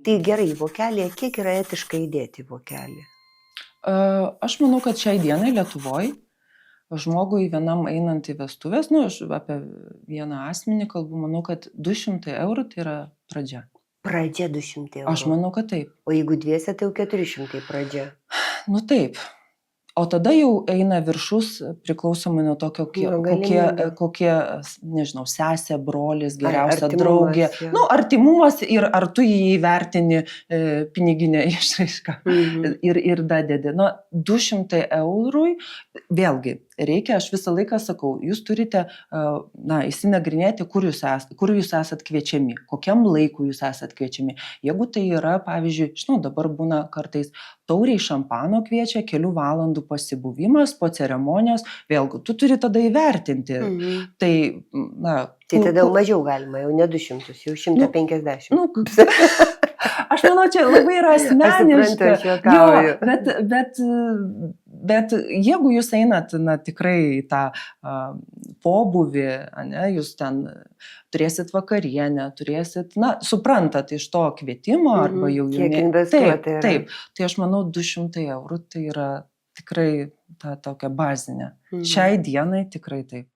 Tai gerai, vokelėje kiek yra etiška įdėti į vokelį? Aš manau, kad šiai dienai Lietuvoj žmogui vienam einant į vestuvės, aš apie vieną asmenį kalbu, manau, kad 200 eurų tai yra pradžia. Pradžia 200 eurų. Aš manau, kad taip. O jeigu dviese, tai jau 400 pradžia. Taip. O tada jau eina viršus priklausomai nuo to, kokie, nežinau, sesė, brolis, geriausia draugė. Artimumas ir ar tu jį įvertini piniginę išraišką ir dadedi. 200 eurų, vėlgi, reikia, aš visą laiką sakau, jūs turite įsinagrinėti, kur jūs esat kviečiami, kokiam laikui jūs esat kviečiami. Jeigu tai yra, pavyzdžiui, dabar būna kartais tauriai šampano kviečia, kelių valandų pasibuvimas po ceremonijos, vėlgi, tu turi tada įvertinti. Tai tada jau mažiau galima, jau ne 200, jau 150. Aš manau, čia labai yra asmeniška. Bet jeigu jūs einat tikrai į tą pobūvį, jūs ten turėsit vakarienę, suprantat iš to kvietimo arba jau kiek investuoti. Taip, tai aš manau 200 eurų tai yra tikrai ta tokia bazinė. Šiai dienai tikrai taip.